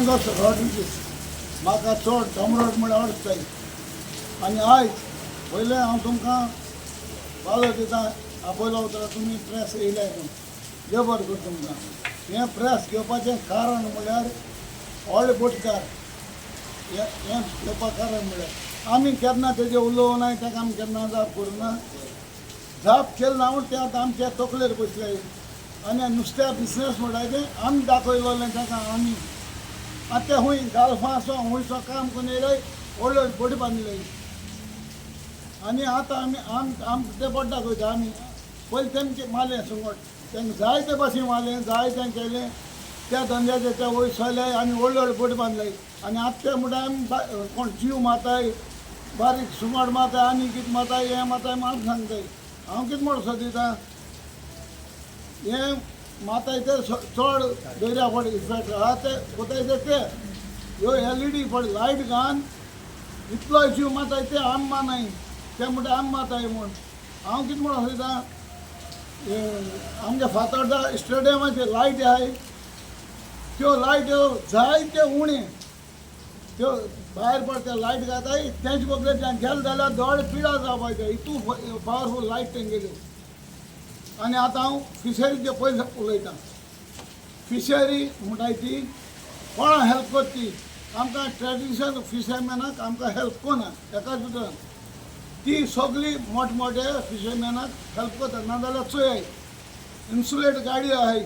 Triangles रॉड्रिजीस म्हाका चड डमरट म्हळ्यार आवडटाय आनी आयज पयलें हांव तुमकां पावलो दिता आपयलो वता तुमी प्रेस येयलाय न्हू देव बरें कर तुमकां हें प्रेस घेवपाचें कारण म्हळ्यार व्हडले बोटकार हें घेवपाक कारण म्हळ्यार आमी केन्ना तेजें उलोवनाय ताका आमी केन्ना जाप करूना जाप केलें ना म्हूण तें आतां आमच्या तकलेर बसले आनी नुस्त्या बिजनेस म्हणटात आमी दाखयलोलें ताका आमी आतां ते खूंय गाल्फांचो खूंयचो काम करून येयले व्हडल्यो बोटी बांदले आनी आतां आमी ते बोट दाखयता आमी पयलीं तेमचें मारलें सुंगट तांकां जाय ते भाशेन मारलें जाय तें केलें त्या धंद्याचे ते वयर सरले आनी व्हडल्यो व्हडल्यो बोटी बांदले आनी आतां ते म्हणटा आमी कोण जीव मारताय बारीक सुंगट मारताय आनी कितें मारताय हें मारताय म्हाका सांगताय हांव कितें म्हणसो दिता हें माताय ते चड दर्या पड इफेक्ट आहा ते कोताय ते ह्यो LED पड लायट घान इतलो जीव माताय ते आम मानाय ते म्हणटा आम माताय म्हूण हांव कितें म्हणून दिता आमच्या फातोर्डा स्टेडियमाचेर लायट आहाय त्यो लायट्यो जायत्यो उणे त्यो भायर पडटा लायट घाताय तेंचे बगले गेले जाल्यार दोळे पिडा जावपाचे इतू पावरफूल लायट तेंगेल्यो आनी आतां हांव फिशरीचे पयलीं उलयतां फिशरी म्हणटाय ती कोणा हेल्प करता आमकां ट्रेडिशनल फिशरमॅनाक आमकां हेल्प कोना एका भितर ती सगळी मोठमोठे फिशरमॅनाक हेल्प करता नाजाल्यार चोय इन्सुलेट गाडयो आहाय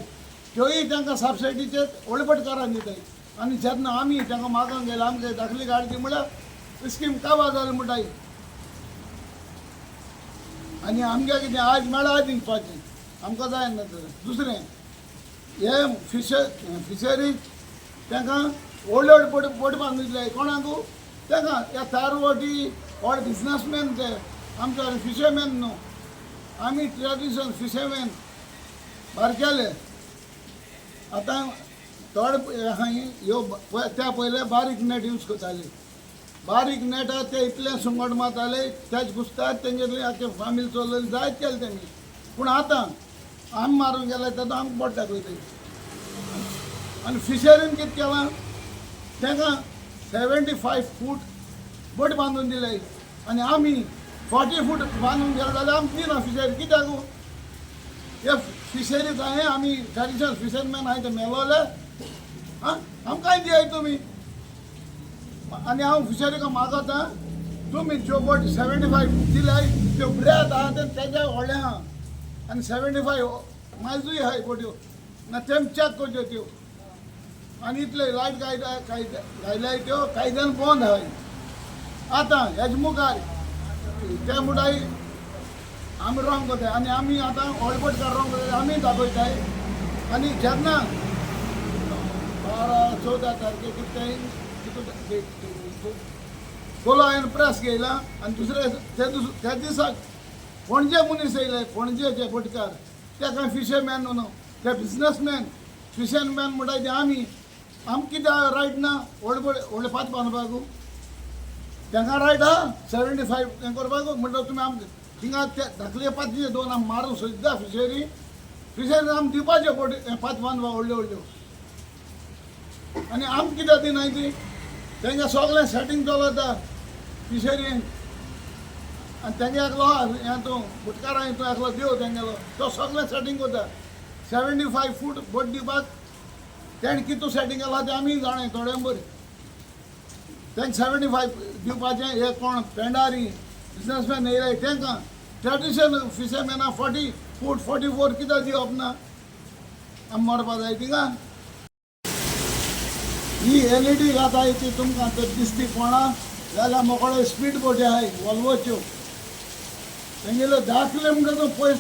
त्योय तांकां सबसिडीचेर व्हडपटकारान दिताय आनी जेन्ना आमी तांकां मागोंक गेले आमकां धाकली गाडी दी म्हळ्यार स्कीम काबार जाली म्हणटाय आनी आमगे कितें आज मेळा दिवपाचें आमकां जाय ना तर दुसरें हे फिशरीज तांकां व्हडल्यो व्हडल्यो बोटी बांदून दिल्याय कोणाक तांकां ह्या तारवटी व्हड बिजनसमॅन ते आमचे फिशरमॅन न्हू आमी ट्रेडिशनल फिशरमॅन बारकेले आतां थोडे ह्यो त्या पयले बारीक नेट यूज करताले बारीक नेटार ते इतले सुंगट मारताले तेच घुसतात तेंगेली आख्खे फामील चलयली जायत केले तेमी पूण आतां आमी मारूंक गेले तेन्ना आमकां बोट दाखयताय आनी फिशरीन कितें केलां तांकां 75 फूट बोट बांदून दिल्याय आनी आमी 40 फूट बांदून गेले जाल्यार आमकां दिना फिशरी कित्याक हे फिशरीज हांवें आमी ट्रेडिशनल फिशरमॅन हांवें ते मेलोले आं आमकांय दियाय तुमी आनी हांव फिशरीका मागता तुमी ज्यो बोटी 75 दिल्याय त्यो ब्रेथ आहा ते तेज्या व्हडले आहा आनी 75 मायजूय आहाय बोट्यो ना तेम चॅक करच्यो त्यो आनी इतले लायट घायल्याय त्यो कायद्यान बंद आहाय आतां हेजे मुखार ते म्हणटाय आमी रॉंग करताय आनी आमी आतां व्हडपटकार रॉंग करताय आमी दाखयताय आनी जेन्ना 12-14 तारखेक कितें कोलो हांवें प्रेस घेयला आनी दुसरे त्या दिसाक पणजे मनीस येयले पणजेचे बोटकार ते कांय फिशरमॅन न्हू ते बिजनसमॅन फिशरमॅन म्हणटाय ते आमी कितें रायट ना व्हडले पात बांदपाक तांकां रायट आहा 75 हें करपाक म्हणटा तुमी आमकां थिंगा ते धाकले पातचे दोन आमी मारूं सोदता फिशरी आमी दिवपाचे बोटी पात बांदपाक व्हडल्यो व्हडल्यो आनी आमकां कित्याक दिनाय ती तेंगे सगळें सेटींग चलता फिशरीन आनी तेंगे एकलो हें तूं बुटकारा तूं एकलो देव तेंगेलो तो सगळें सेटींग करता 75 फूट बोट दिवपाक तेणें कितू सेटींग केलां तें आमी जाणाय थोड्यां बरें तेंकां 75 दिवपाचें हे कोण पेंडारी बिजनसमॅन येयले तांकां ट्रेडिशनल फिशरमॅना 40 फूट 44 कित्याक दिवप ना आमी मारपा जाय थिंगा ही LED घाताय ती तुमकां तर दिसती कोणा जाल्यार मोकळे स्पीड बोटी आहाय वॉल्वोच्यो तेंगेल्यो 10 किलोमिटर पयस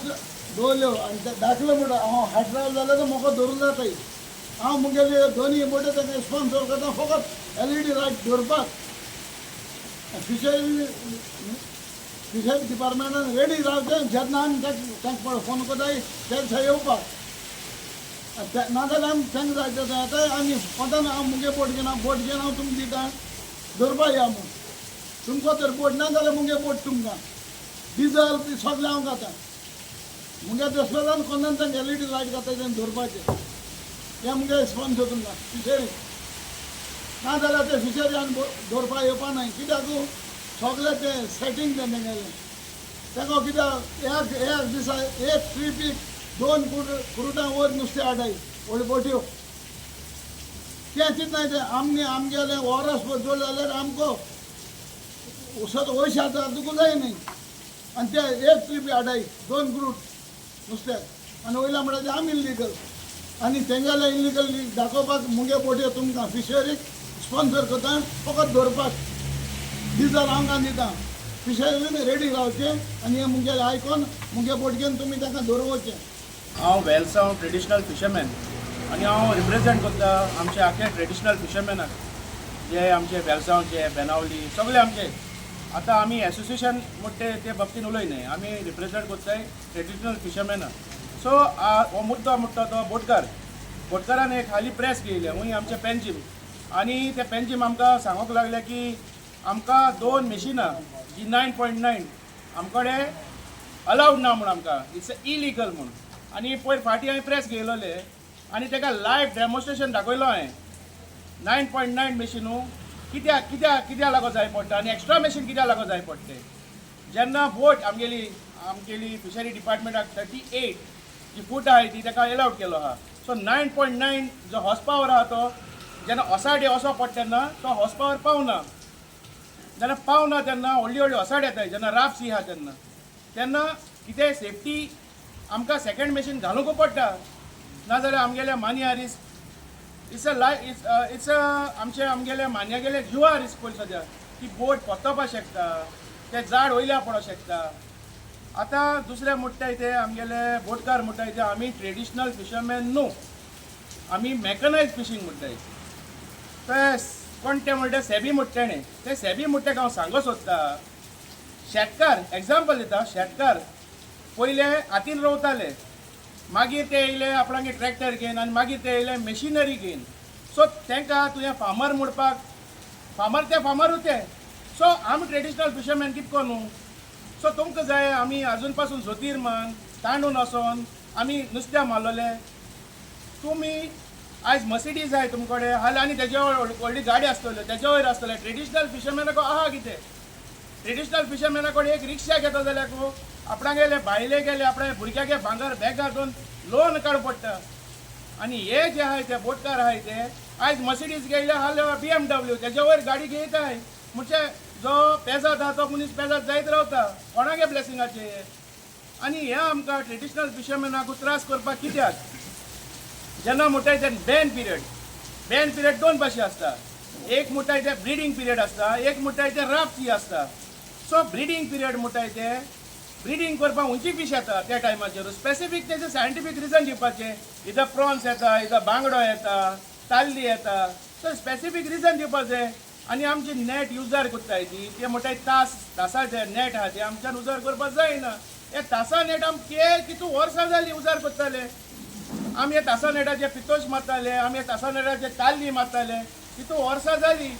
दवरल्यो आनी ते 10 किलोमिटर हांव हायड्राल जाल्यार म्हाका धरून जाताय हांव मुगेल्यो दोनी बोटी तांकां स्पॉन्सर करता फकत LED लायट दवरपाक फिशरी डिपार्टमेंटान रेडी रावचें जेन्ना आमी तांकां फोन करताय ते थंय येवपाक नाजाल्यार आमी तांकां जाय तें येताय आनी कोंतान हांव मुगे बोट घेवन हांव तुमकां दिता दवरपा या म्हूण तुमकां तर बोट ना जाल्यार मुगे बोट तुमकां डिजल बी सगळें हांव घाता मुगे दसपेलान कोणान तांकां LED लायट घाताय तें दवरपाचें हें मुगे स्पॉन्सर तुमकां फिशरी नाजाल्यार ते फिशरी दवरपा येवपा न्हय कित्याक सगळें तें सेटींग तें तेंगेलें तेका कित्याक एक दिसा एक ट्रिपीक 2 कुरुटां वयर नुस्तें हाडाय व्हडल्यो बोट्यो तें चिंतनाय तें आमगेलें वरास जोड जाल्यार आमकां उसत वयशे आतां तुका जाय न्ही आनी ते एक ट्रीप हाडाय 2 कुरूट नुस्त्याक आनी वयल्या म्हणटा ते आमी इल्लीगल आनी तेंगेले इल्लीगल दाखोवपाक मुगे बोट्यो तुमकां फिशरीक स्पॉन्सर करता फकत दवरपाक डिजल आमकां दिता फिशरीन रेडी रावचें आनी हे मुगेले आयकोन मुगे बोटगेन तुमी ताका दवरवचें. हांव वेल्सांव ट्रेडिशनल फिशरमॅन आनी हांव रिप्रेजेंट करता आमचे आख्या ट्रेडिशनल फिशरमॅनाक जे आमचे वेल्सांवचे बेनावली सगळे आमचे. आतां आमी एसोसिएशन म्हणटा ते बाबतीन उलयनाय आमी रिप्रेजेंट करताय ट्रेडिशनल फिशरमॅनाक. सो हो मुद्दो म्हणटा तो बोटकारान एक हाली प्रेस घेयले हूंय आमचे पेंजीम आनी ते पेंजीम आमकां सांगूंक लागले की आमकां 2 मशिनां जी 9.9 आमकडे अलावड ना म्हूण आमकां इट्स इलिगल म्हूण. आनी पयर फाटीं हांवें प्रेस घेयलोले आनी ताका लायव्ह डेमॉन्स्ट्रेशन दाखयलो हांवें 9.9 मशिनू कित्याक लागो जाय पडटा आनी एक्स्ट्रा मशीन कित्याक लागो जाय पडटे. जेन्ना बोट आमगेली फिशरी डिपार्टमेंटाक 38 जी फूट आहाय ती ताका एलावड केलो आहा. सो 9.9 जो हॉर्स पावर आहा तो जेन्ना ओसाडे वचो पडटा तेन्ना तो हॉर्स पावर पावना. जेन्ना पावना तेन्ना व्हडली ओसाड येताय जेन्ना राफ सी आहा तेन्ना कितें सेफ्टी आमकां सेकेंड मशीन घालूंक पडटा नाजाल्यार आमगेल्या मान्या रिस्क इट्स आमगेले मान्यागेले जिवा रिस्क पळय सद्या की बोट पोत्तोवपाक शकता ते झाड वयल्या पडोंक शकता. आतां दुसरें म्हणटाय ते आमगेले बोटकार म्हणटाय ते आमी ट्रेडिशनल फिशरमॅन न्हू आमी मॅकनायज फिशींग म्हणटाय. ते कोण ते म्हणटा सेबी म्हणटाणे ते सेबी म्हणटाक हांव सांगूंक सोदता शेतकार एग्जाम्पल दिता शेतकार पयले हातीन रोवताले मागीर ते येयले आपणागे ट्रॅक्टर घेवन आनी मागीर ते येयले मशिनरी घेवन. सो तांकां तुवें फार्मर म्हणपाक फार्मरूच ते. सो आमी ट्रेडिशनल फिशरमॅन कितको न्हू. सो तुमकां जाय आमी आजून पासून जोतीर मान तांडून वचोन आमी नुस्तें मारलोले. तुमी आयज मर्सिडीज जाय तुमचे कडेन हाल आनी तेज्या व्हडली गाडी आसतल्यो तेज्या वयर आसतले. ट्रेडिशनल फिशरमॅनाक आहा कितें ट्रेडिशनल फिशरमॅना कडेन एक रिक्षा घेता जाल्यार आपणागेले बायले गेले आपणा भुरग्यागे भांगर बॅगार दोन लोन काडूं पडटा. आनी हे जे आहाय ते बोटकार आहाय ते आयज मर्सिडीज घेयले हाल BMW तेज्या वयर गाडी घेयताय म्हणजे जो पेजाद आहा तो मनीस पेजाद जायत रावता कोणागे ब्लेसिंगाचे. आनी हे आमकां ट्रेडिशनल फिशरमॅनाक त्रास करपाक कित्याक जेन्ना म्हणटाय ते बॅन पिरियड 2 भाशे आसता. एक म्हणटाय ते ब्रिडींग पिरियड आसता एक म्हणटाय ते राफ सी आसता. सो ब्रिडींग पिरियड म्हणटाय ते ब्रिडींग करपाक उंची फीश येता त्या टायमाचेर स्पेसिफीक तेजे सायंटिफीक रिजन दिवपाचें इधर प्रॉन्स येता इधर बांगडो येता ताल्ली येता. सो स्पेसिफीक रिजन दिवपाक जाय. आनी आमची नेट युजार कोत्ताय ती ते म्हणटाय तासाचे नेट आहा ते आमच्यान उजार करपाक जायना. हे तासा नेट आमकां कितू वर्सां जालीं उजार कोत्ताले. आमी हे तासा नेटाचे पितोश मारताले आमी हे तासा नेटाचे ताल्ली मारताले कितू वर्सां जालीं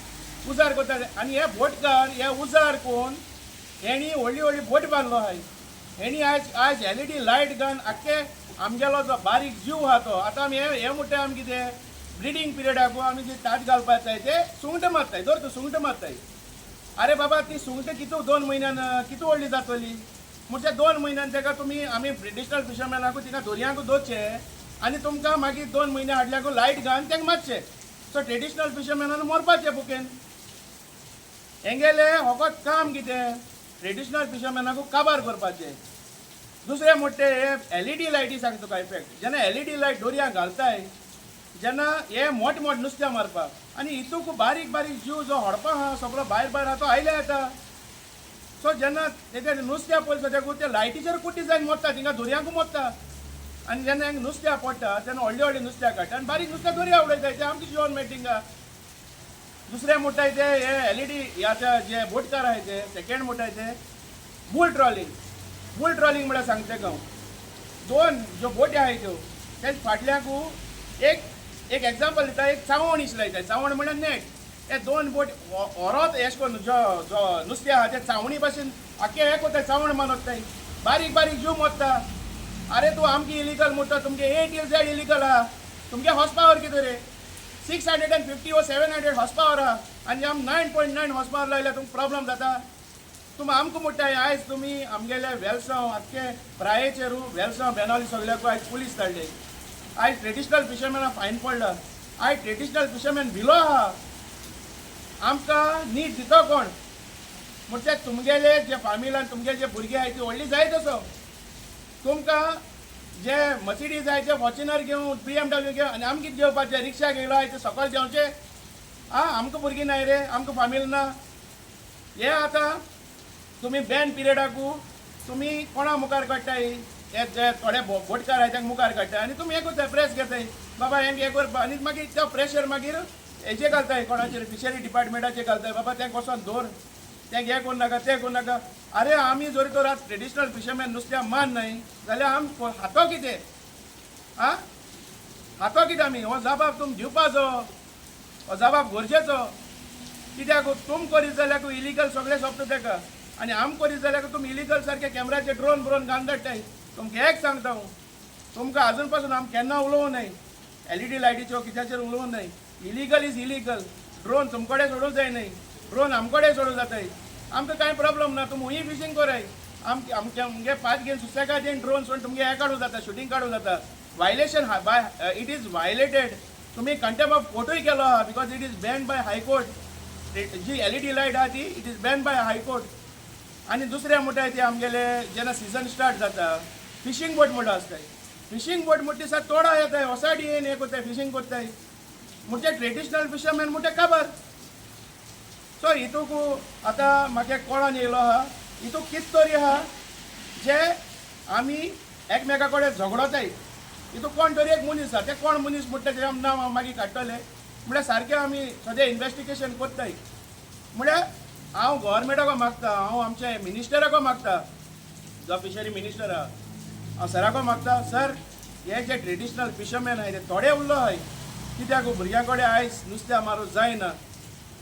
उजार कोत्ताले. आनी हे बोटकार हे उजार कोन्न हेणी व्हडली बोट बांदलो आहाय. हेणी आयज LED लायट घालून आख्खे आमगेलो जो बारीक जीव आहा तो आतां आमी हे म्हणटाय आमी कितें ब्रिडींग पिरियडाक आमी जे ताट घालपाक जाय ते सुंगटां मारताय धर तूं सुंगटां मारताय. अरे बाबा ती सुंगटां कितू 2 म्हयन्यान कितू व्हडली जातली म्हणजे 2 म्हयन्यान ताका तुमी आमी ट्रेडिशनल फिशरमॅनाकूय तिका दर्यांक दोचे आनी तुमकां मागीर 2 म्हयने हाडल्याकूय लायट घालून तांकां मातशें. So traditional फिशरमॅनान मरपाचें बुकेन. हेंगेले फकत काम कितें ट्रेडिशनल फिशरमॅनाकूय काबार करपाचें. दुसरें म्हणटे हे LED लायटी सांगता तुका इफेक्ट जेन्ना LED लायट दोरयांक घालताय जेन्ना हे मोठ नुस्त्या मारपाक आनी हितूंक बारीक जीव जो हडपा आहा सगळो भायर आहा तो आयल्या येता. सो जेन्ना तेजे नुस्त्या पळयता तेका ते लायटीचेर कुट्टी जायन मोडटा थिंगा दोरयांकूय मोडटा. आनी जेन्ना हांगा नुस्त्या पडटा तेन्ना व्हडली नुस्त्या काडटा आनी बारीक नुस्त्या दोरया उडयताय ते आमचे जिवन मेळटा. दुसरें म्हणटाय ते हे LED ह्याचे जे बोटकार आहाय ते सेकेंड म्हणटाय ते बुल ट्रॉलिंग म्हळ्यार सांगता हांव 2 ज्यो बोटी आहाय त्यो ते फाटल्याकूय एक एग्जाम्पल दिता एक चावण इश लायताय. चावण म्हळ्यार नेट. हे 2 बोट ओरोत एश कोन्न जो नुस्तें आहा ते चावणी भाशेन आख्खे हे कोताय चावण मारताय बारीक जीव मोडटा. अरे तूं आमगे इलिगल म्हणटा तुमगे 8 years इलिगल आहा तुमगे हॉर्स पावर कितें रे. 650 or 700 हॉर्स पावर आहा आनी आम 9.9 हॉर्स पावर लायल्यार तुमकां प्रॉब्लम जाता. तुमी आमकां म्हणटाय आयज तुमी आमगेले वेलसांव आख्खे प्रायेचेरू वेलसांव बेनावली सगळ्याकू आयज पुलीस धाडले. आयज ट्रेडिशनल फिशरमॅना फायन पडला. आयज ट्रेडिशनल फिशरमॅन भिलो आहा. आमकां नीट दिता कोण म्हणजे तुमगेले जे फामिलान तुमगे जे भुरगे आहाय ती व्हडली जायत असो. तुमकां जे मर्सिडीज जाय ते फॉर्च्युनर घेवन BMW घेवन आनी आमकां कितें घेवपाचें रिक्षा घेयलो आहाय ते सकयल जेवचे. आमकां भुरगीं नाय रे आमकां फामील ना. हे आतां तुमी बॅन पिरियडाकू तुमी कोणा मुखार काडटाय हे जे थोडे बोटकार आहाय तांकां मुखार काडटाय आनी तुमी हें कोत्ताय प्रेस घेताय बाबा हेंक हें करपा आनी मागीर तो प्रेशर मागीर हेचेर घालताय कोणाचेर फिशरी डिपार्टमेंटाचेर घालताय बाबा तेंक वचोन दवर तेंक हें करूं नाका तें करूं नाका. अरे आमी जर तर आज ट्रेडिशनल फिशरमॅन नुस्त्या मान न्हय जाल्यार आम हातो कितें हातो कितें आमी हो जबाब तुम दिवपाचो हो जबाब गरजेचो. कित्याक तुम करीत जाल्यार इलिगल सगळें सोंपता तेका आनी आम करीत जाल्यार तुमी इलिगल सारके कॅमेराचे ड्रोन ब्रोन घालून धाडटाय. तुमकां एक सांगता हांव तुमकां आजून पासून आम केन्ना उलोवं न्हय LED लायटीच्यो कित्याचेर उलोवं न्हय. Illegal is illegal. ड्रोन तुमकडे सोडूंक जाय न्हय ड्रोन आमकडे सोडूंक जाताय. आमकां कांय प्रॉब्लम ना तुमी हुंय फिशींग कराय. आमगे पांच घेवन सुसेगाद येवन ड्रोन सोडून तुमगे हें काडूं जाता शुटींग काडूं जाता. Violation by it is violated. तुमी कंटेम्प्ट ऑफ कोर्टूय केलो आहा because it is banned by high court. जी LED लायट आहा ती it is banned by high court. आनी दुसरें म्हणटाय ते आमगेले जेन्ना सिजन स्टार्ट जाता फिशींग बोट म्हणटा आसताय. फिशींग बोट म्हणटा दिसा तोडा येताय वसाडी येवन हें कोत्ताय फिशींग कोत्ताय म्हणजे ट्रेडिशनल फिशरमॅन म्हणजे काबार. सो हितूक आतां म्हाका कोणान येयलो आहा हितूक कित तरी आहा जे आमी एकमेका कडेन झगडताय. हितूक कोण तरी एक मनीस आहा ते कोण मनीस म्हणटा तेजें नांव हांव मागीर काडटलें म्हळ्यार सारकें आमी सद्या इन्वेस्टिगेशन कोत्ताय. म्हळ्यार हांव गव्हर्मेंटाको मागता हांव आमच्या मिनिस्टराको मागता जो फिशरी मिनिस्टर आहा हांव सराको मागता सर हे जे ट्रेडिशनल फिशरमॅन आहाय ते थोडे उरलो आहाय कित्याक भुरग्यां कडेन आयज नुस्तें मारूं जायना.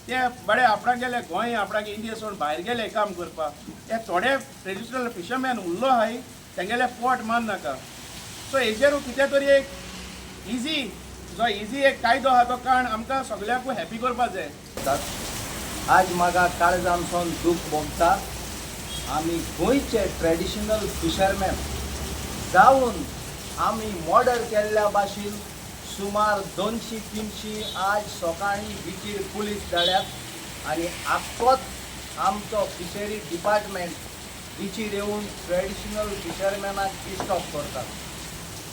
ते बडे आपणाक गेले गोंय आपणाक इंडिया सोडून भायर गेले काम करपाक. हे थोडे ट्रेडिशनल फिशरमॅन उरलो आहाय तेंगेले पोट मान नाका. सो हेजेर कितें तरी एक इजी एक कायदो आहा तो काण आमकां सगळ्याकू हॅपी करपा जाय. आज म्हाका काळजामसून दूख भोगता. आमी गोंयचे ट्रेडिशनल फिशरमॅन जावन आमी मॉर्डर केल्ल्या भाशेन सुमार 200-300 आज सकाळी बिचीर पुलीस धाडल्यात आनी आख्खोच आमचो फिशरी डिपार्टमेंट बिचीर येवन ट्रेडिशनल फिशरमॅनाक डिस्टर्ब करतात.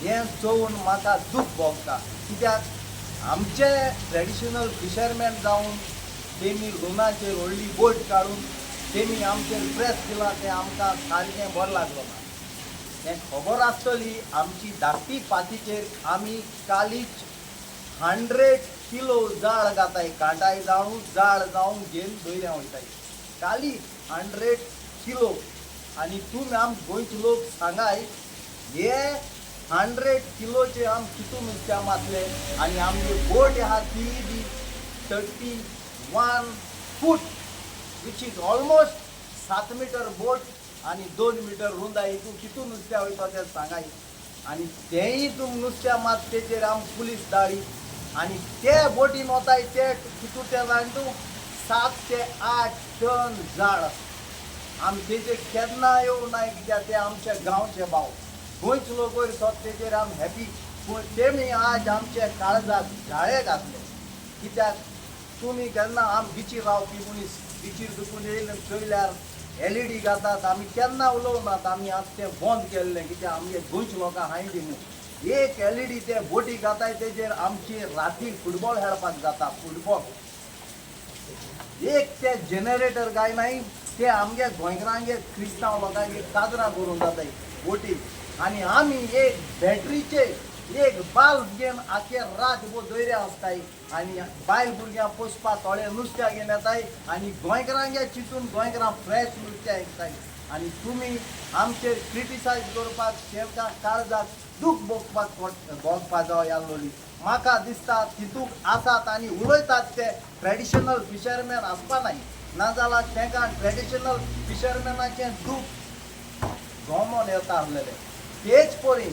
हें चोवून म्हाका दूख भोगता. कित्याक आमचे ट्रेडिशनल फिशरमॅन जावन तेमी लोनाचेर व्हडली बोट काडून तेमी आमचेर प्रेस केला तें आमकां सारकें बरें लागलो ना. हें खबर आसतली आमची धाकटी पातीचेर आमी कालीच 100 किलो जाळ घाताय कांटाय जावं जाळ जावं घेवन दर्या वयताय काली 100 किलो. आनी तुमी आम गोंयचे लोक सांगाय हे 100 किलोचे आम कितून नुस्तें मारले आनी आमची बोट आहा ती बी 31 फूट विच इज ऑलमोस्ट 7 मीटर बोट आनी 2 मीटर रुंदाय. तूं कितून नुस्तें वयता तें सांगाय. आनी तेंय तुम नुस्तें मात तेचेर आम पुलीस धाडी आनी ते बोटीन वताय ते कितून ते जाण तूं 7 ते 8 टन जाळ. आमी तेचेर केन्ना येवं नाय कित्याक ते आमचे गांवचे भाव गोंयचे लोक वयर सोद तेचेर आमी हॅपी. पूण तेमी आज आमचे काळजाक जाळे घातले. कित्याक तुमी केन्ना आम बिचीर रावपी मनीस बिचीर दुखून येयले चोयल्यार LED घातात आमी केन्ना उलोवनात. आमी आज तें बंद केल्लें कित्याक आमगे गोंयचे लोकांक हांवें दिमू एक LED ते बोटी घाताय तेजेर आमची राती फुटबॉल खेळपाक जाता. फुटबॉल एक ते जनरेटर काय नाय ते आमगे गोंयकारांगे क्रिस्तांव लोकांगे काजरां करून जाताय बोटी. आनी आमी एक बॅटरीचे एक बाल्ब घेवन आखे रातभर दर्या वचताय आनी बायल भुरग्यां पोसपा थोडे नुस्त्या घेवन येताय आनी गोंयकारांगे चिंतून गोंयकारां फ्रेश नुस्तें आयकताय. आनी तुमी आमचेर क्रिटिसायज करपाक तेंकां काळजाक दूख भोगपा जावं लागलोली. म्हाका दिसता तितूक आसात आनी उलयतात ते ट्रेडिशनल फिशरमॅन आसपा नाय नाजाल्यार तेंकां ट्रेडिशनल फिशरमॅनाचें दूख गोमोन येता आसलेलें. तेच परी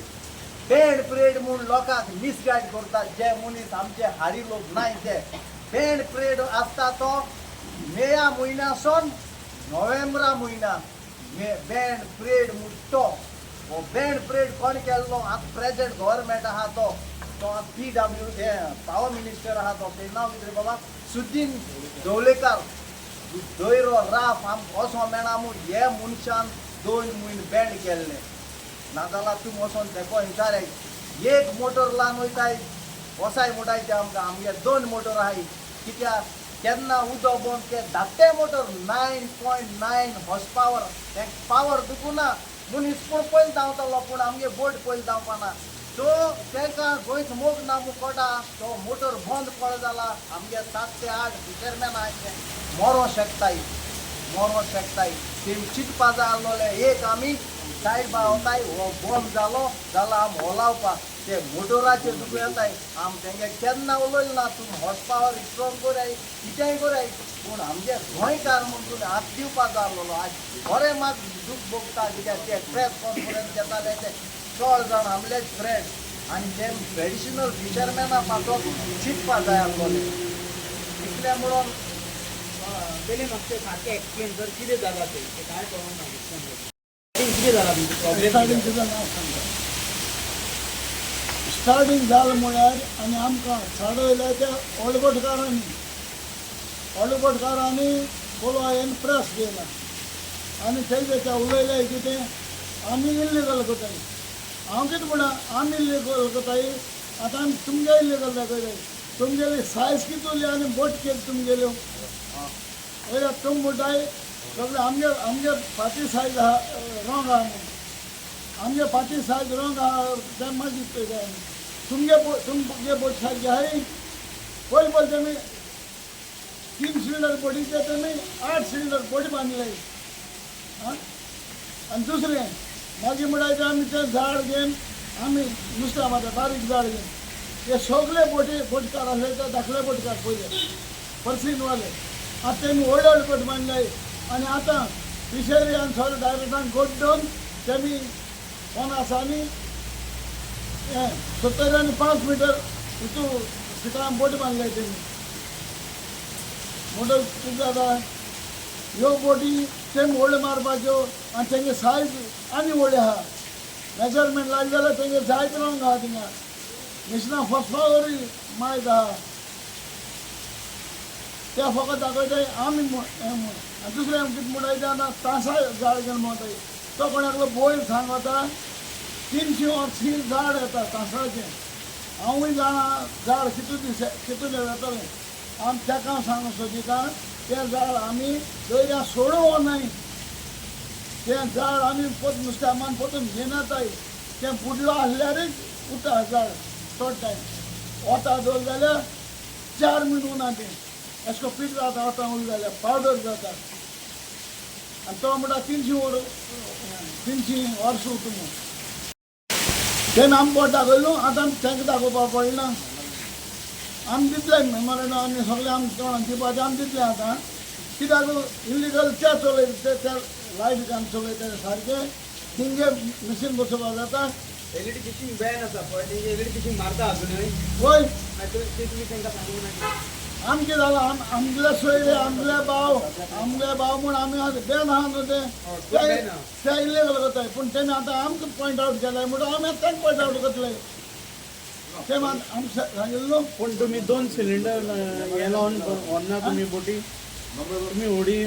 बँड परेड म्हूण लोकांक मिसगायड करतात जे मनीस आमचे हारी लोक नाय ते बँड परेड आसता तो मेया म्हयन्यासून नोव्हेंबरा म्हयन्या बँड परेड म्हणटा हो बँड परेड कोण केल्लो आतां प्रेझेंट गव्हर्मेंट आहा तो PW पावर मिनिस्टर आहा तो तेजें नांव कितें रे बाबा सुदीन ढवळेकर दोयरो राफ आमकां वचों मेळना म्हूण हे मनशान 2 म्हयने बँड केल्ले नाजाल्यार तुमी वचोन देखो विचाराय एक मोटर लावन वयताय वसाय म्हणटाय आमकां आमगे 2 मोटर आहाय कित्याक केन्ना उदक बंद के धाकटे मोटर 9.9 हॉर्स पावर तें पावर दुखूना मनीस पूण पयलीं धांवतालो पूण आमगे बोट पयलीं धांवपाना तो तेका गोंयच मोग नामू कोटा तो मोटर बंद पड जाला आमगे 7 ते 8 फिशरमॅन आहाय ते मरो शकताय तेम चिंतपा जाय आसलोले एक आमी सायड बावताय हो बंद जालो जाल्यार आम होलावपाक ते मोटराचेर दुखू येताय आम तेंगे केन्ना उलयले ना तुमी हॉर्स पावर स्ट्रॉंग कोराय कितेंय कोराय पूण आमगे गोंयकार म्हूण तुमी हात दिवपा जाय आसलोलो आज बरें म्हाका दूख भोगता कित्याक ते प्रेस कॉन्फरन्स घेताले ते 16 जाण आमलेच फ्रेंड आनी ते ट्रेडिशनल फिशरमॅना पासोन चिंतपा जाय आसलोले इतलें म्हणून पहिले मागचे सारखे एक्सप्लेन कर कितें जालां ते काय कळोंक ना कितें जालां तुमचें प्रॉब्लेम स्टार्टींग तुझं नाव सांगता स्टार्टींग जालें म्हळ्यार आनी आमकां साडयल्या त्या ओडबोटकारांनी कोलवायेन प्रेस केला आनी तेजे उलयले कितें आमी इल्लीगल कोताय हांव कितें म्हणा आमी इल्लीगल कोताय आतां आमी तुमगे इल्लीगल दाखयताय तुमगेली सायज कितें उरली आनी बोट केली तुमगेल्यो वयल्या तुम म्हणटाय सगळे आमगे फाटी सायज रॉंग आहा म्हणून आमगे फाटी सायज रॉंग आहा तें मागीर जाय तुमगे बोट सारकी आहाय पयलीं तेमी 3 सिलिंडर बोटीचे तेमी 8 सिलिंडर बोटी बांदले आनी दुसरें मागीर म्हणटाय आमी तें झाड घेवन आमी नुस्तें मारता बारीक झाड घेवन ते सगळे बोटकार आसले ते धाकले बोटकार पयले पर्सिनवाले आतां तेमी व्हड बोट बांदल्याय आनी आतां फिशरी आनी सगळे डायरेक्टान गोड्डोन तेमी कोण आसा न्ही 70 आनी 5 मिटर हितू भितर बोट बांदल्याय तेमी म्हणटच कितें जाता ह्यो बोटी तेमी व्हड मारपाच्यो आनी तेंगे सायज आनी व्हड आहा मेजरमेंट लागले जाल्यार तेंगे जायत रंग आहा थिंगा मिशना फॉस्फावरूय मायत आहा त्या फकत दाखयताय आमी आनी दुसरें कितें म्हणटाय आतां तांसा झाड घेवन भोंवताय तो कोणाक बोयल सांगता 300 वर्सी झाड येता तांसाचें हांवूय जाणा झाड कितून येतालें आमी तेका सांगूंक सोदिता तें झाड आमी दर्या सोडूं वनाय तें झाड आमी नुस्त्या मान पोतून घेवन येताय तें बुडलो आसल्यारच उरता झाड चड टायम वता दवर जाल्यार 4 म्हयने उरना तें अशें करून पीक जाता वता उरलें जाल्यार पावडर जाता आनी तो म्हणटा 300 वर्स उरता म्हणून तेन्ना आमी बोट दाखयलो आतां आमी तेंका दाखोवपा पडना आमी दितले मेमोरेंडम आनी सगळें आमी कोणाक दिवपाचें आमी दितलें आतां कित्याक इल्लीगल ते चलयता ते लायट आमी चलयता सारकें थिंगे मशीन बसोवपाक जाता एलईडी फिशिंग बॅन आसा पळय ते एलईडी फिशिंग मारता अजुनूय वय मागीर ते तुमी तांकां सांगूंक ना आमी कितें जालां आमगे सोयरे आमगे भाव म्हूण आमी बॅन आहा न्हू ते इल्लीगल करताय पूण तेमी आतां आमकां पॉयंट आवट केलाय म्हणून आमी आतां तांकां पॉयंट आवट करतले ते आमी सांगिल्लें न्हू पूण तुमी 2 सिलिंडर हे लावन व्हरना तुमी बोटी तुमी उडी